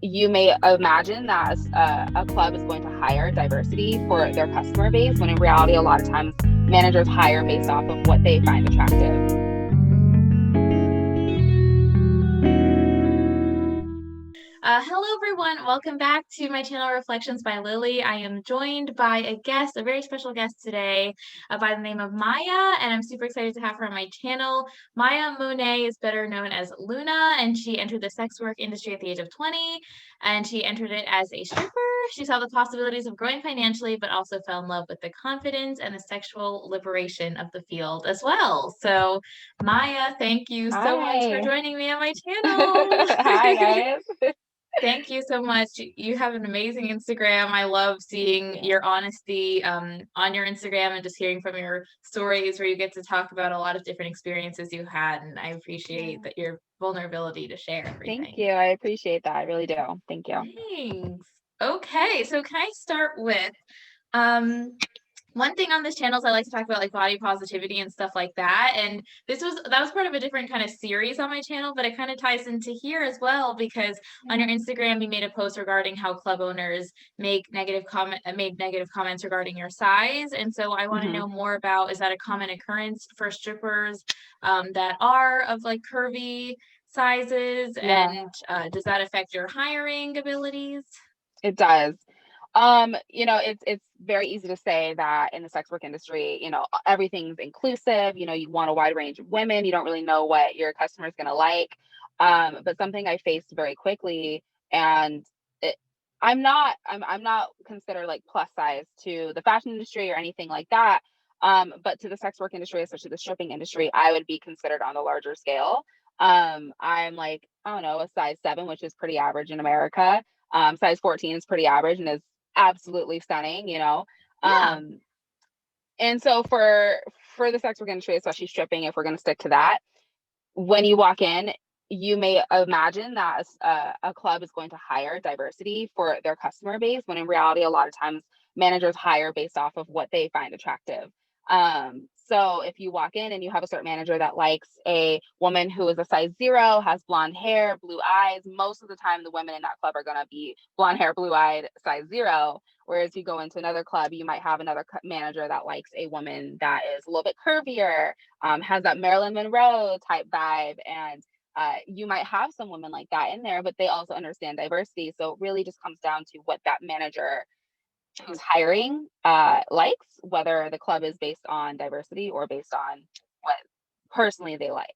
you may imagine that a club is going to hire diversity for their customer base, when in reality, a lot of times managers hire based off of what they find attractive. Hello, everyone. Welcome back to my channel, Reflections by Lily. I am joined by a guest, a very special guest today, by the name of Maya, and I'm super excited to have her on my channel. Maya Monét is better known as Luna, and she entered the sex work industry at the age of 20, and she entered it as a stripper. She saw the possibilities of growing financially, but also fell in love with the confidence and the sexual liberation of the field as well. So, Maya, thank you so much for Hi. joining me on my Hi, channel. guys. Thank you so much. You have an amazing Instagram. I love Thank seeing you. your honesty on your Instagram and just hearing from your stories where you get to talk about a lot of different experiences you had. And I appreciate Yeah. that your vulnerability to share Thank everything. you. I appreciate that. I really do. Thank you. Thanks. Okay, so can I start with um one thing on this channel is I like to talk about like body positivity and stuff like that. And that was part of a different kind of series on my channel, but it kind of ties into here as well because on your Yeah. Instagram you made a post regarding how club owners made negative comments regarding your size. And so I want to hmm know more about, is that a common occurrence for strippers that are of like curvy sizes, Yeah, and does that affect your hiring abilities? it does. It's very easy to say that in the sex work industry, everything's inclusive. You want a wide range of women. You don't really know what your customer is going to like. But something I faced very quickly, and it, I'm not considered like plus size to the fashion industry or anything like that. But to the sex work industry, especially the stripping industry, I would be considered on the larger scale. I'm like, I don't know, a size 7, which is pretty average in America. Size 14 is pretty average and is absolutely stunning. Yeah. Um, and so for the sex work industry, especially stripping, if we're going to stick to that, when you walk in, you may imagine that a club is going to hire diversity for their customer base, when in reality, a lot of times managers hire based off of what they find attractive. So if you walk in and you have a certain manager that likes a woman who is a size 0, has blonde hair, blue eyes, most of the time the women in that club are going to be blonde hair, blue eyed, size 0. Whereas you go into another club, you might have another manager that likes a woman that is a little bit curvier, has that Marilyn Monroe type vibe. And you might have some women like that in there, but they also understand diversity. So it really just comes down to what that manager who's hiring likes, whether the club is based on diversity or based on what personally they like.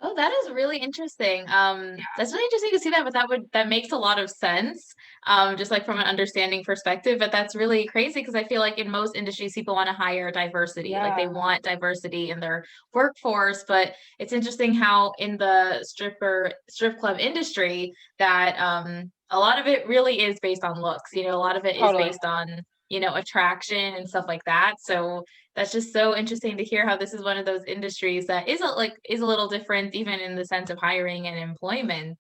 Oh, that is really interesting. That's really interesting to see that, but that makes a lot of sense, just like from an understanding perspective. But that's really crazy because I feel like in most industries, people want to hire diversity, like they Yeah, want diversity in their workforce. But it's interesting how in the strip club industry that a lot of it really is based on looks. You know, a lot of it is totally. based on attraction and stuff like that. So that's just so interesting to hear how this is one of those industries that is a little different even in the sense of hiring and employment.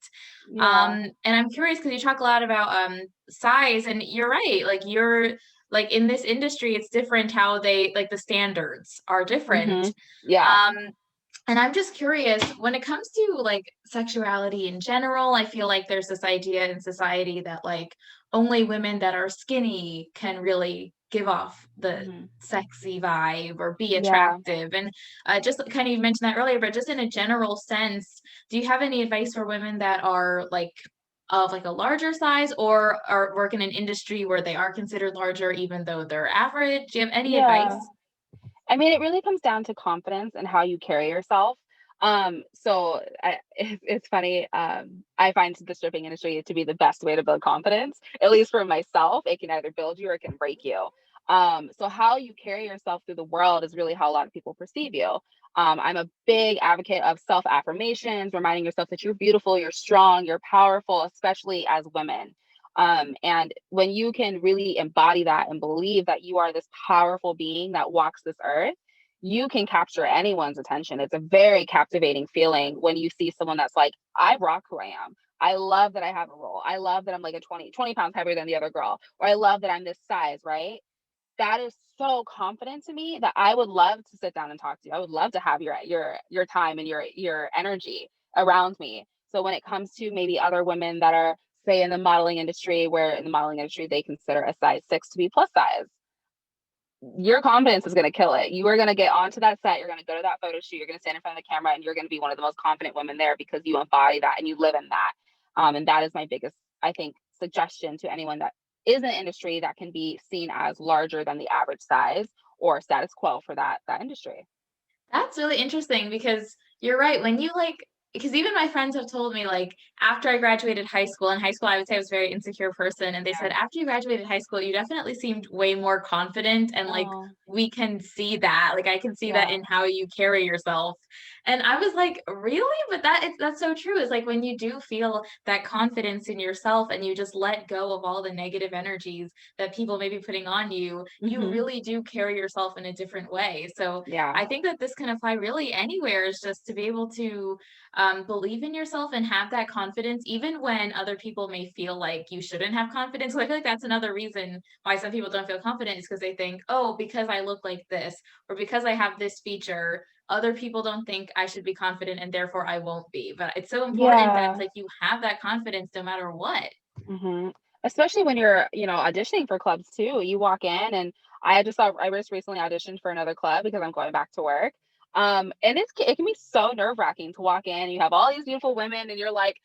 Yeah, And I'm curious because you talk a lot about size, and you're right. Like in this industry, it's different how they like the standards are different. yeah, Um, and I'm just curious, when it comes to like sexuality in general, I feel like there's this idea in society that like only women that are skinny can really give off the hmm sexy vibe or be yeah. attractive. And just kind of you mentioned that earlier, but just in a general sense, do you have any advice for women that are like of like a larger size or are work in an industry where they are considered larger even though they're average? Do you have any Yeah. advice? I mean, it really comes down to confidence and how you carry yourself. It's funny. I find the stripping industry to be the best way to build confidence, at least for myself. It can either build you or it can break you. So how you carry yourself through the world is really how a lot of people perceive you. I'm a big advocate of self affirmations, reminding yourself that you're beautiful, you're strong, you're powerful, especially as women. And when you can really embody that and believe that you are this powerful being that walks this earth, you can capture anyone's attention. It's a very captivating feeling when you see someone that's like, I rock who I am. I love that I have a role. I love that I'm like a 20 pounds heavier than the other girl. Or I love that I'm this size, right? That is so confident to me that I would love to sit down and talk to you. I would love to have your time and your energy around me. So when it comes to maybe other women that are say in the modeling industry, where in the modeling industry they consider a size 6 to be plus size, your confidence is going to kill it. You are going to get onto that set. You're going to go to that photo shoot. You're going to stand in front of the camera and you're going to be one of the most confident women there because you embody that and you live in that. And that is my biggest, I think, suggestion to anyone that is in an industry that can be seen as larger than the average size or status quo for that industry. That's really interesting because you're right. When you like, because even my friends have told me, like, after I graduated high school, in high school, I would say I was a very insecure person. And they said, Yeah. after you graduated high school, you definitely seemed way more confident. And like, Oh, we can see that. Like, I can see that yeah. in how you carry yourself. And I was like, really? But that's so true. It's like when you do feel that confidence in yourself and you just let go of all the negative energies that people may be putting on you, you Hmm. really do carry yourself in a different way. So, Yeah. I think that this can apply really anywhere, is just to be able to believe in yourself and have that confidence, even when other people may feel like you shouldn't have confidence. So I feel like that's another reason why some people don't feel confident, is because they think, oh, because I look like this or because I have this feature, other people don't think I should be confident and therefore I won't be. But it's so important that it's Yeah. like you have that confidence no matter what. Hmm. Especially when you're, auditioning for clubs too. You walk in and I just recently auditioned for another club because I'm going back to work. And it can be so nerve-wracking to walk in. You have all these beautiful women and you're like,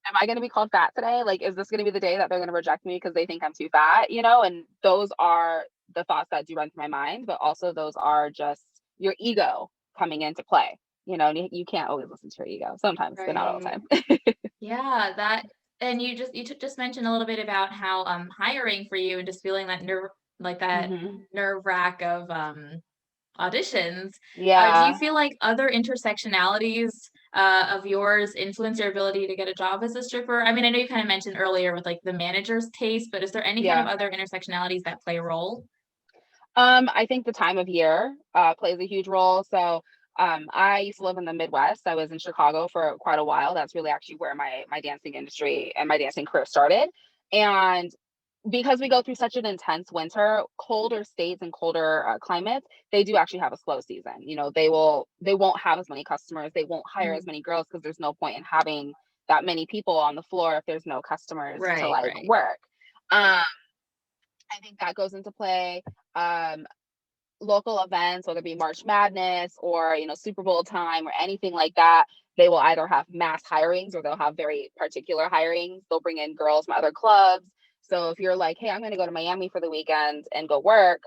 am I going to be called fat today? Like, is this going to be the day that they're going to reject me because they think I'm too fat? And those are the thoughts that do run through my mind, but also those are just your ego coming into play. And you can't always listen to your ego sometimes, but not all the Right. time. Yeah, that, and just mentioned a little bit about how hiring for you and just feeling that Hmm. nerve wrack of auditions. Do you Yeah. feel like other intersectionalities of yours influence your ability to get a job as a stripper? I mean, I know you kind of mentioned earlier with like the manager's taste, but is there any kind of Yeah. other intersectionalities that play a role? I think the time of year plays a huge role. So I used to live in the Midwest. I was in Chicago for quite a while. That's really actually where my dancing industry and my dancing career started. And because we go through such an intense winter, colder states and colder climates, they do actually have a slow season. They won't have as many customers. They won't hire as Mm. many girls because there's no point in having that many people on the floor if there's no customers to Right, like right. work. I think that goes into play. Um, Local events, whether it be March Madness or Super Bowl time or anything like that, they will either have mass hirings or they'll have very particular hirings. They'll bring in girls from other clubs. So if you're like, hey, I'm going to go to Miami for the weekend and go work,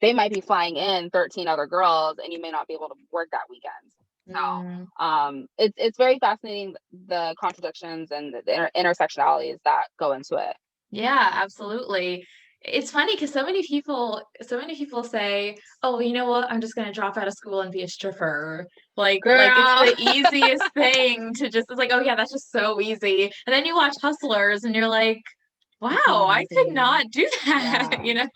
they might be flying in 13 other girls, and you may not be able to work that weekend. Mm. So it's very fascinating the contradictions and the intersectionalities that go into it. Yeah, absolutely. It's funny because so many people say, "Oh, you know what? I'm just gonna drop out of school and be a stripper." Like it's Girl. the easiest thing to just, it's like, "Oh yeah, that's just so easy." And then you watch Hustlers and you're like, It's "Wow, not I could easy. not do that," Yeah. you know?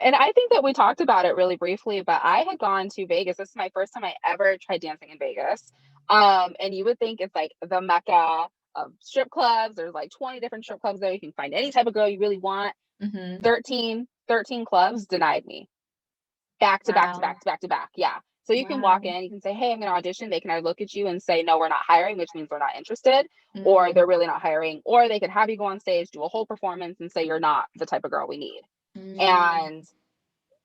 And I think that we talked about it really briefly, but I had gone to Vegas. This is my first time I ever tried dancing in Vegas. And you would think it's like the mecca of strip clubs. There's like 20 different strip clubs there. You can find any type of girl you really want. Hmm. 13 clubs denied me back to back to Wow. back to back to back. Yeah. So you can walk Wow. in, you can say, hey, I'm going to audition. They can either look at you and say, no, we're not hiring, which means we're not interested, or Mm. they're really not hiring, or they could have you go on stage, do a whole performance, and say, you're not the type of girl we need. Mm. And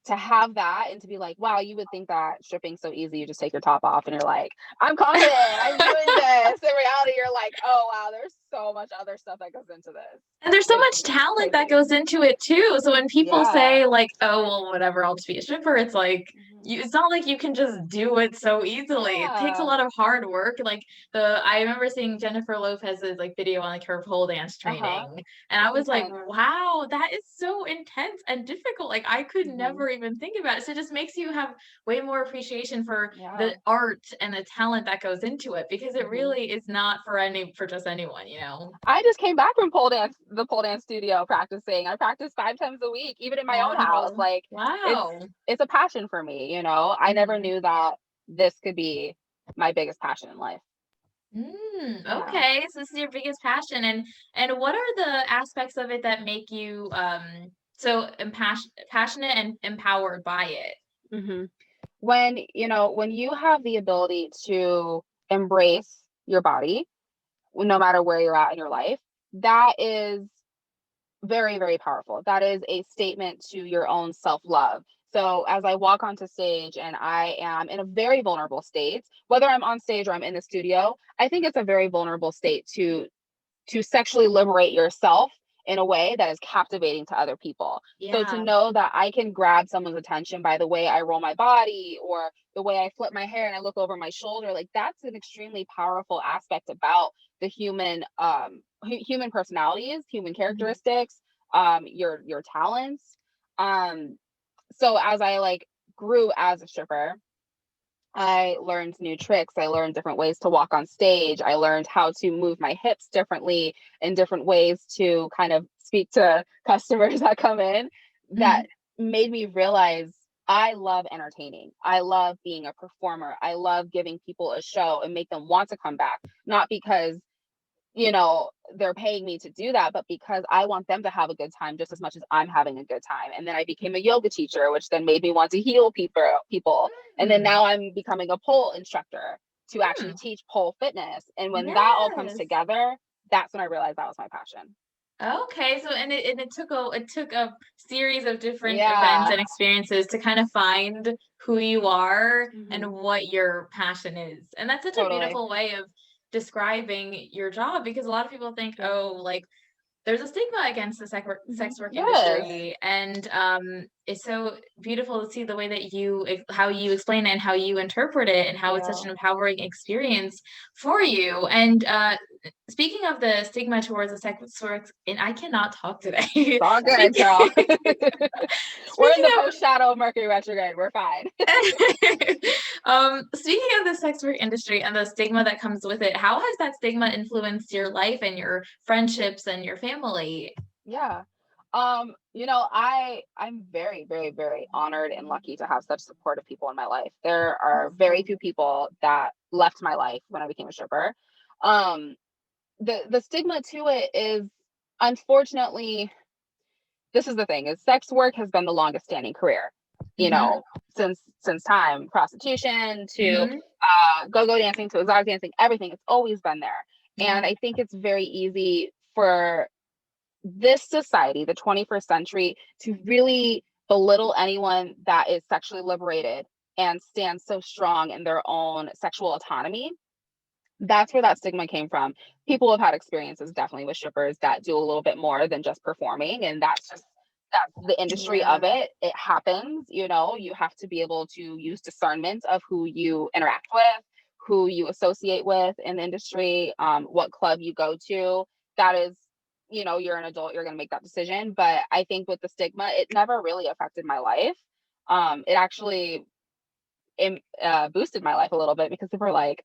to have that and to be like, wow, you would think that stripping's so easy. You just take your top off and you're like, I'm confident, I'm doing this. In reality, you're like, oh wow, there's so much other stuff that goes into this. And there's so It's much talent that crazy. goes into it too. So when people Yeah. say like, "Oh, well, whatever, I'll just be a stripper," it's like Hmm. it's not like you can just do it so easily. It takes a Yeah. lot of hard work. Like I remember seeing Jennifer Lopez's like video on like her pole dance Uh-huh. training, and I It's was like, intense. "Wow, that is so intense and difficult." Like I could Hmm. never even think about it. So it just makes you have way more appreciation for Yeah. the art and the talent that goes into it, because it Hmm. really is not for just anyone, you know. I just came back from the pole dance studio practicing. I practice 5 times a week, even in my own house. Wow. Like it's Wow. it's a passion for me. I never Mhm. knew that this could be my biggest passion in life. Yeah. Okay, so this is your biggest passion, and what are the aspects of it that make you so passionate and empowered by it? Hmm. When you have the ability to embrace your body, no matter where you're at in your life, that is Very, very powerful. That is a statement to your own self-love. So as I walk onto stage and I am in a very vulnerable state, whether I'm on stage or I'm in the studio, I think it's a very vulnerable state to sexually liberate yourself in a way that is captivating to other people. So to Yeah. know that I can grab someone's attention by the way I roll my body or the way I flip my hair and I look over my shoulder, like that's an extremely powerful aspect about the human personalities, human Mhm. characteristics, your talents. So as I like grew as a stripper, I learned new tricks. I learned different ways to walk on stage. I learned how to move my hips differently in different ways to kind of speak to customers that come in. That Mhm. made me realize I love entertaining. I love being a performer. I love giving people a show and make them want to come back, not because they're paying me to do that, but because I want them to have a good time just as much as I'm having a good time. And then I became a yoga teacher, which then made me want to heal people. And then Mm. now I'm becoming a pole instructor to actually Mm. teach pole fitness. And when that all comes Yes. together, that's when I realized that was my passion. Okay, so and it took a series of different events Yeah. and experiences to kind of find who you are Hmm. and what your passion is. And that's such a Totally. beautiful way of describing your job because a lot of people think, Yeah. oh, like there's a stigma against the sex work Yes. industry, and it's so beautiful to see the way that how you explain it and how you interpret it, and how it's such Yeah. an empowering experience for you. And speaking of the stigma towards the sex work, and I cannot talk today. It's all good, speaking, girl. We're in speaking the of post shadow of Mercury retrograde. We're fine. speaking of the sex work industry and the stigma that comes with it, how has that stigma influenced your life and your friendships and your family? Yeah. I'm very, very, very honored and lucky to have such supportive people in my life. There are very Awesome. few people that left my life when I became a stripper. Um, the stigma to it is, unfortunately, this is the thing, is sex work has been the longest standing career, you Mhm, know, since time. Prostitution to mhm, go-go dancing to exotic dancing, everything. It's always been there. And yeah, I think it's very easy for this society, the 21st century, to really belittle anyone that is sexually liberated and stands so strong in their own sexual autonomy. That's where that stigma came from. People have had experiences definitely with strippers that do a little bit more than just performing, and that's the industry of yeah, it. It happens, you have to be able to use discernment of who you interact with, who you associate with in the industry, what club you go to. That is, you're an adult, you're going to make that decision. But I think with the stigma, it never really affected my life. It actually boosted my life a little bit because people were like,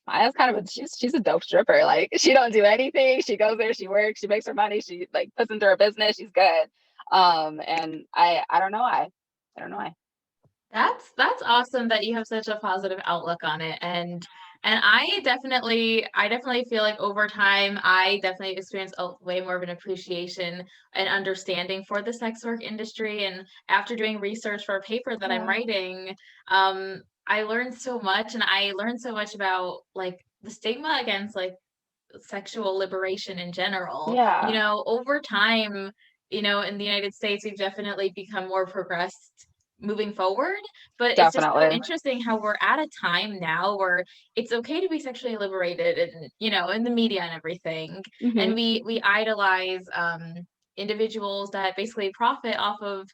Maya's kind of she's a dope stripper. Like she don't do anything. She goes there, she works, she makes her money, she like puts into her business, she's good. And I don't know why. I don't know why. that's awesome that you have such a positive outlook on it, and I definitely feel like over time, I definitely experienced a way more of an appreciation and understanding for the sex work industry, and after doing research for a paper that I'm Yeah. writing, I learned so much, and I learned so much about, like, the stigma against, like, sexual liberation in general. Yeah, Over time, in the United States, we've definitely become more progressed moving forward, but it's just so definitely. interesting how we're at a time now where it's okay to be sexually liberated and, in the media and everything. And Hmm. we idolize individuals that basically profit off of,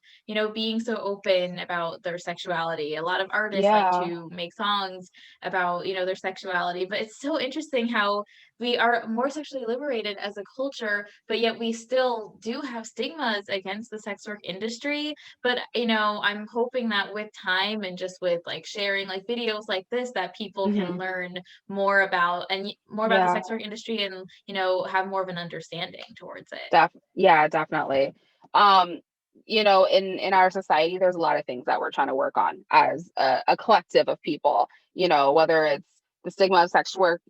being so open about their sexuality. A lot of artists like Yeah. to make songs about, their sexuality, but it's so interesting how we are more sexually liberated as a culture, but yet we still do have stigmas against the sex work industry. But I'm hoping that with time and just with like sharing like videos like this, that people can Hmm. learn more about the Yeah. sex work industry, and have more of an understanding towards it. Yeah, definitely. Um, in our society, there's a lot of things that we're trying to work on as a collective of people, whether it's the stigma of sex work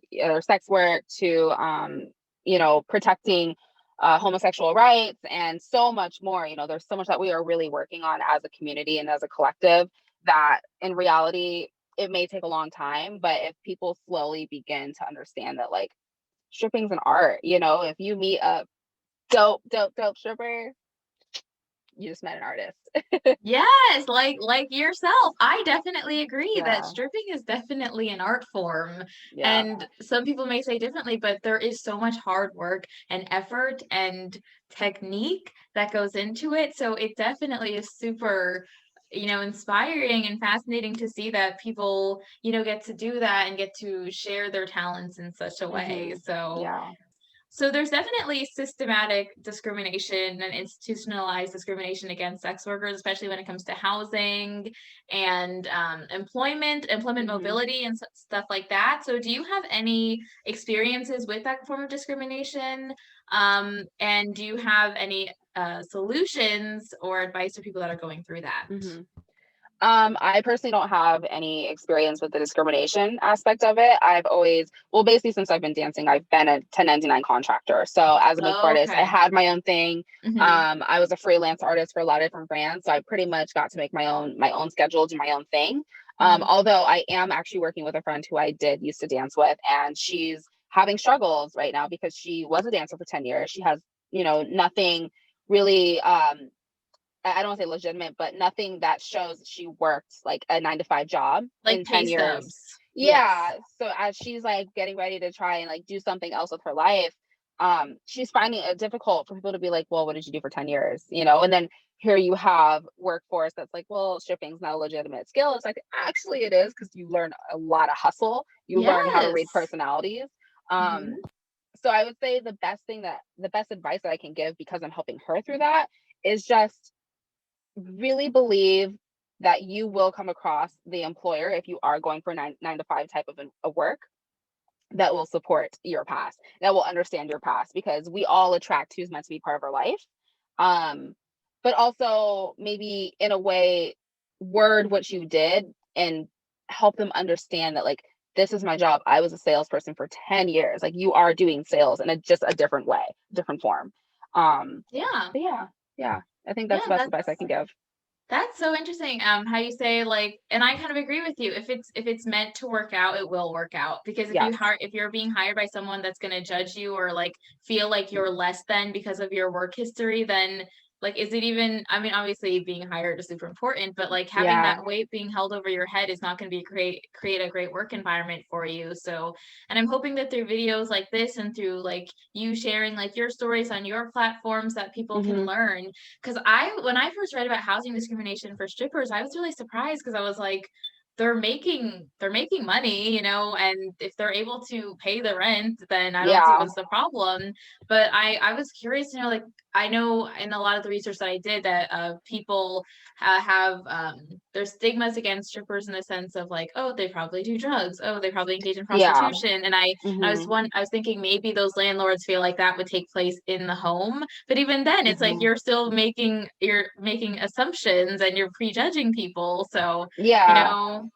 to protecting homosexual rights and so much more. There's so much that we are really working on as a community and as a collective that in reality it may take a long time, but if people slowly begin to understand that like stripping's an art, if you meet a dope stripper, you just met an artist. Yes, like yourself. I definitely agree that Yeah. stripping is definitely an art form. Yeah. And some people may say differently, but there is so much hard work and effort and technique that goes into it. So it definitely is super, inspiring and fascinating to see that people, get to do that and get to share their talents in such a way. Yeah. So there's definitely systematic discrimination and institutionalized discrimination against sex workers, especially when it comes to housing and employment hmm mobility, and stuff like that. So do you have any experiences with that form of discrimination? And do you have any solutions or advice for people that are going through that? hmm I personally don't have any experience with the discrimination aspect of it. I've always, well, basically since I've been dancing, I've been a 1099 contractor. So as a makeup artist, I Okay. had my own thing. Hmm. I was a freelance artist for a lot of different brands, so I pretty much got to make my own schedule, do my own thing. Hmm. Although I am actually working with a friend who I did used to dance with, and she's having struggles right now because she was a dancer for 10 years. She has, nothing really I don't want to say legitimate, but nothing that shows that she worked like a 9 to 5 job Like in pay 10 years. stubs. Yeah. Yes. So as she's like getting ready to try and like do something else with her life, she's finding it difficult for people to be like, well, what did you do for 10 years? And then here you have workforce that's like, well, stripping's not a legitimate skill. It's like, actually it is, because you learn a lot of hustle. You learn how to read Yes. personalities. Um, Hmm. so I would say the best advice that I can give, because I'm helping her through that, is just really believe that you will come across the employer, if you are going for nine to five type of a work, that will support your past, that will understand your past, because we all attract who's meant to be part of our life. Um, but also maybe in a way word what you did and help them understand that, like, this is my job. I was a salesperson for 10 years. Like, you are doing sales in just a different way, different form. Um, Yeah. but yeah, I think that's Yeah, the best that's advice I can give. that's so interesting. How you say, like, and I kind of agree with you. If it's meant to work out, it will work out. Because Yes. if you're being hired by someone that's going to judge you or like feel like you're less than because of your work history, then like is it even? I mean, obviously being hired is super important, but like having Yeah. that weight being held over your head is not going to be create a great work environment for you. So, and I'm hoping that through videos like this and through like you sharing like your stories on your platforms that people can hmm learn. Because when I first read about housing discrimination for strippers, I was really surprised because I was like, they're making money, and if they're able to pay the rent, then I don't see Yeah. what's the problem. But I was curious to know, like, I know in a lot of the research that I did that people have there's stigmas against strippers in the sense of like, oh, they probably do drugs, oh, they probably engage in Yeah. prostitution, and hmm I was thinking maybe those landlords feel like that would take place in the home, but even then, it's like hmm you're making assumptions and you're prejudging people. So, you Yeah. know,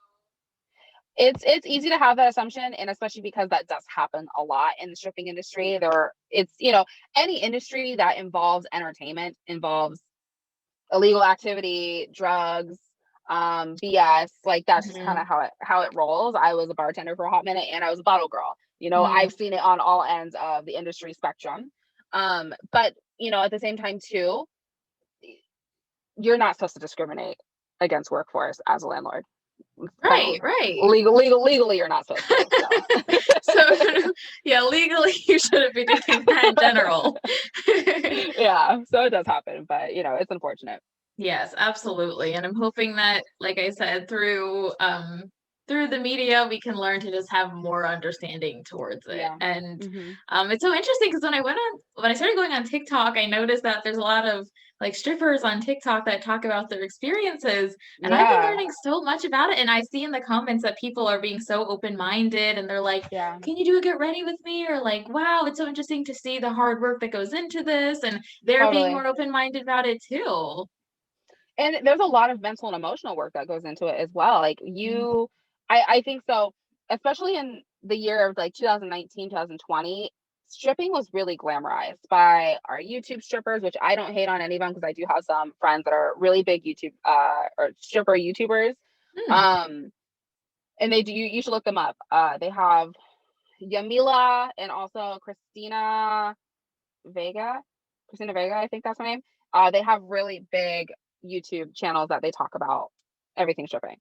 It's easy to have that assumption, and especially because that does happen a lot in the stripping industry. It's, any industry that involves entertainment involves illegal activity, drugs, BS. Like, that's just kind mhm. of how it rolls. I was a bartender for a hot minute, and I was a bottle girl. Mhm. I've seen it on all ends of the industry spectrum. But at the same time too, you're not supposed to discriminate against workforce as a landlord. Right, Plain right. legally, you're not supposed to. So So, yeah, legally, you shouldn't be doing that in general. yeah, so it does happen, but it's unfortunate. Yes, absolutely. And I'm hoping that, like I said, through the media, we can learn to just have more understanding towards it. Yeah. And hmm it's so interesting because when I started going on TikTok, I noticed that there's a lot of like strippers on TikTok that talk about their experiences, and I've been Yeah. learning so much about it. And I see in the comments that people are being so open-minded, and they're like, Yeah. "Can you do a get ready with me?" Or like, "Wow, it's so interesting to see the hard work that goes into this," and they're being Totally. more open-minded about it too. And there's a lot of mental and emotional work that goes into it as well. Like, I think so, especially in the year of like 2019, 2020, stripping was really glamorized by our YouTube strippers, which I don't hate on any of them, because I do have some friends that are really big YouTube or stripper YouTubers. Mm. Um, and they do, you should look them up. They have Yamila and also Christina Vega. Christina Vega, I think that's her name. They have really big YouTube channels that they talk about everything stripping.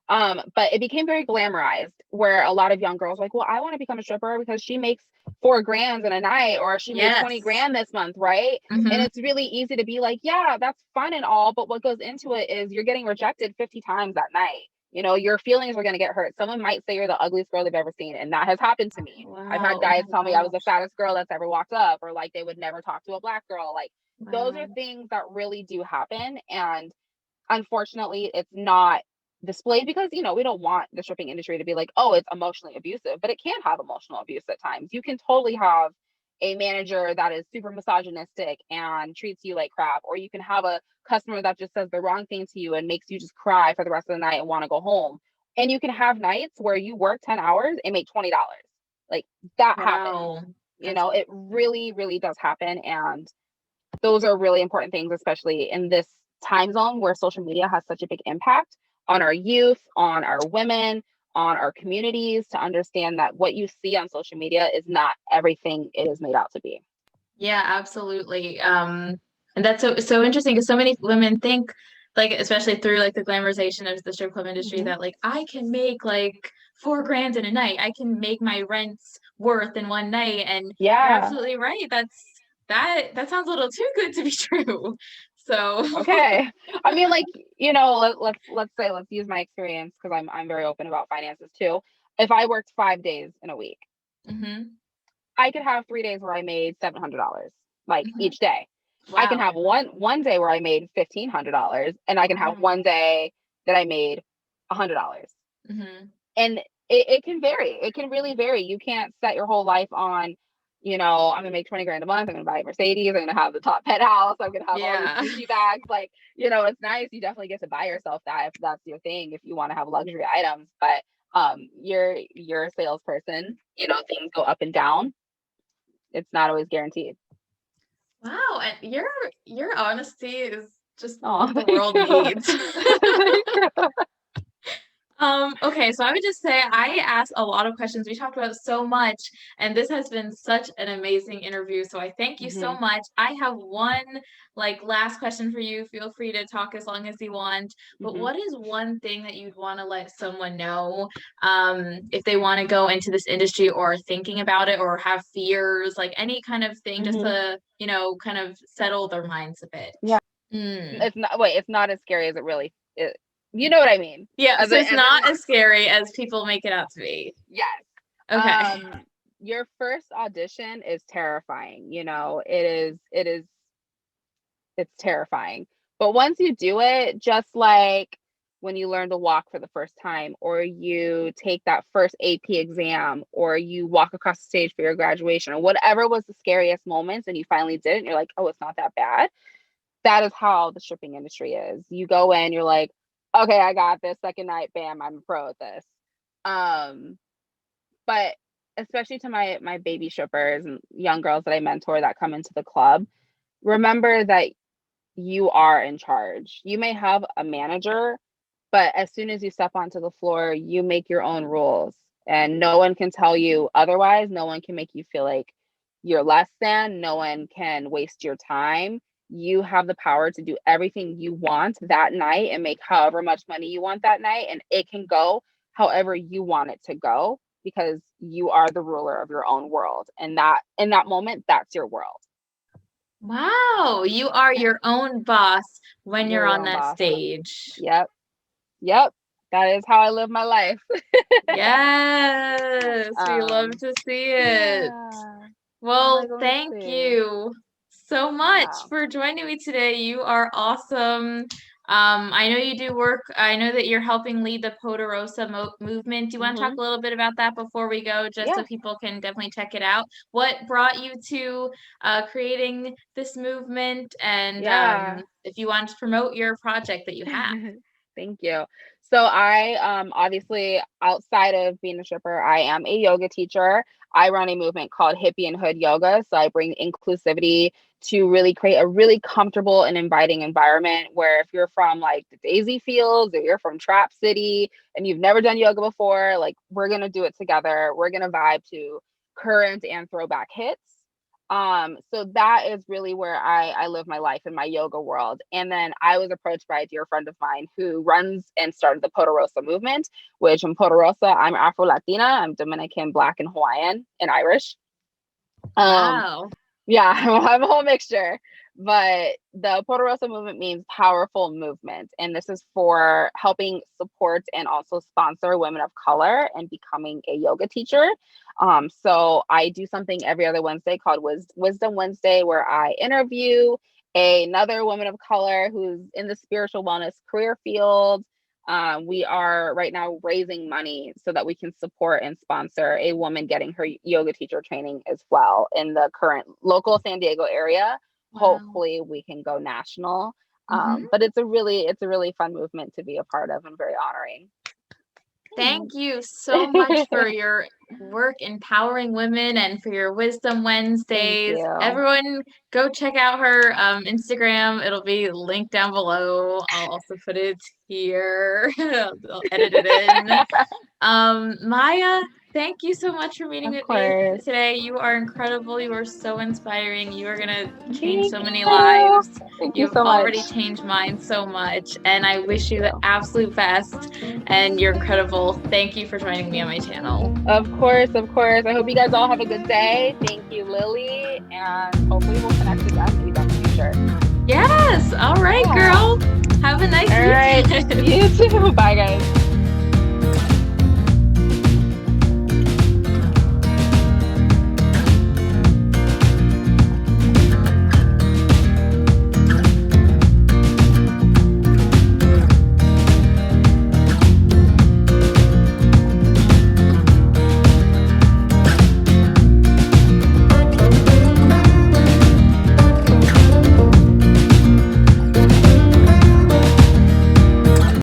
But it became very glamorized where a lot of young girls were like, well, I want to become a stripper because she makes 4 grand in a night, or she made 20 Yes. grand this month, right? And Mm-hmm. it's really easy to be like, yeah, that's fun and all, but what goes into it is you're getting rejected 50 times that night. You know, your feelings are going to get hurt. Someone might say you're the ugliest girl they've ever seen, and that has happened to me. I've had Wow. Oh guys my tell me I was the gosh. fattest girl that's ever walked up, or like they would never talk to a black girl. Like those are Wow. things that really do happen. And unfortunately, it's not displayed because, you know, we don't want the stripping industry to be like, oh, it's emotionally abusive, but it can have emotional abuse at times. You can totally have a manager that is super misogynistic and treats you like crap, or you can have a customer that just says the wrong thing to you and makes you just cry for the rest of the night and want to go home. And you can have nights where you work 10 hours and make $20. Like that happens. Wow. You That's know, it really, really does happen. And those are really important things, especially in this time zone where social media has such a big impact on our youth, on our women, on our communities, to understand that what you see on social media is not everything it is made out to be. Yeah, absolutely. And that's so interesting because so many women think, like, especially through like the glamorization of the strip club industry, Mm-hmm. that like I can make like 4 grand in a night. I can make my rent's worth in one night. And you're Yeah. absolutely right. That sounds a little too good to be true. So Okay. I mean, like, you know, let's use my experience because I'm very open about finances too. If I worked 5 days in a week, hmm I could have 3 days where I made $700, like hmm each day. I can have Wow. one day where I made $1,500, and I can have Wow. one day that I made $100. hmm And it can vary. It can really vary. You can't set your whole life on, you know, I'm gonna make 20 grand a month. I'm gonna buy a Mercedes. I'm gonna have the top penthouse. I'm gonna have all these Yeah. Gucci bags. Like, you know, it's nice. You definitely get to buy yourself that if that's your thing. If you want to have luxury items, but you're a salesperson. You know, things go up and down. It's not always guaranteed. Wow. And your honesty is just Oh, what the thank world you. needs. Thank you. Okay, so I would just say I asked a lot of questions. We talked about so much, and this has been such an amazing interview. So I thank you so Hmm. much. I have one like last question for you. Feel free to talk as long as you want. But Hmm. what is one thing that you'd want to let someone know if they want to go into this industry or thinking about it or have fears, like any kind of thing, just Hmm. to, kind of settle their minds a bit? Yeah. Mm. It's not, wait, it's not as scary as it really is. You know what I mean? Yeah, As so it it's as it not as looks. scary as people make it out to be. Yes. Okay. Your first audition is terrifying. You know, it's terrifying. But once you do it, just like when you learn to walk for the first time, or you take that first AP exam, or you walk across the stage for your graduation, or whatever was the scariest moments, and you finally did it, and you're like, oh, it's not that bad. That is how the stripping industry is. You go in, you're like, okay, I got this. Second night, bam, I'm a pro at this. Um, but especially to my baby strippers and young girls that I mentor that come into the club, remember that you are in charge. You may have a manager, but as soon as you step onto the floor, you make your own rules, and no one can tell you otherwise. No one can make you feel like you're less than. No one can waste your time. You have the power to do everything you want that night and make however much money you want that night, and it can go however you want it to go because you are the ruler of your own world. And that in that moment, that's your world. Wow, you are your own boss when you're You're your on own that boss. stage. Yep. Yep. That is how I live my life. Yes, we love Um, to see it. yeah. I'm Well, like, let me thank see. you so much Yeah. for joining me today. You are awesome. I know you do work. I know that you're helping lead the Poderosa movement. Do you want to talk Hmm. a little bit about that before we go, just so Yeah. people can definitely check it out? What brought you to creating this movement, and Yeah. if you want to promote your project that you have? Thank you. So I obviously outside of being a stripper, I am a yoga teacher. I run a movement called Hippie and Hood Yoga. So I bring inclusivity to really create a really comfortable and inviting environment where if you're from like the Daisy Fields or you're from Trap City and you've never done yoga before, like we're gonna do it together. We're gonna vibe to current and throwback hits. So that is really where I live my life in my yoga world. And then I was approached by a dear friend of mine who runs and started the Poderosa movement, which in Poderosa, I'm Afro Latina, I'm Dominican, Black, and Hawaiian and Irish. Um, Wow. yeah, I'm a whole mixture. But the Poderosa movement means powerful movement. And this is for helping support and also sponsor women of color and becoming a yoga teacher. So I do something every other Wednesday called Wisdom Wednesday, where I interview another woman of color who's in the spiritual wellness career field. We are right now raising money so that we can support and sponsor a woman getting her yoga teacher training as well in the current local San Diego area. Wow. Hopefully we can go national. Mhm. But it's a really fun movement to be a part of and very honoring. Thank you so much for your work empowering women and for your Wisdom Thank Wednesdays. you. Everyone, go check out her Instagram. It'll be linked down below. I'll also put it here. I'll edit it in. Maya, thank you so much for meeting Of with me course. today. You are incredible. You are so inspiring. You are gonna change Thank so many you. lives. Thank you You've so much. already changed mine so much, and I Thank wish you the you. absolute best. And you're incredible. Thank you for joining me on my channel. Of course, of course. I hope you guys all have a good day. Thank you, Lily. And hopefully we'll connect again maybe in the future. Yes. All right, Yeah. girl. Have a nice All right. weekend. You too. Bye, guys.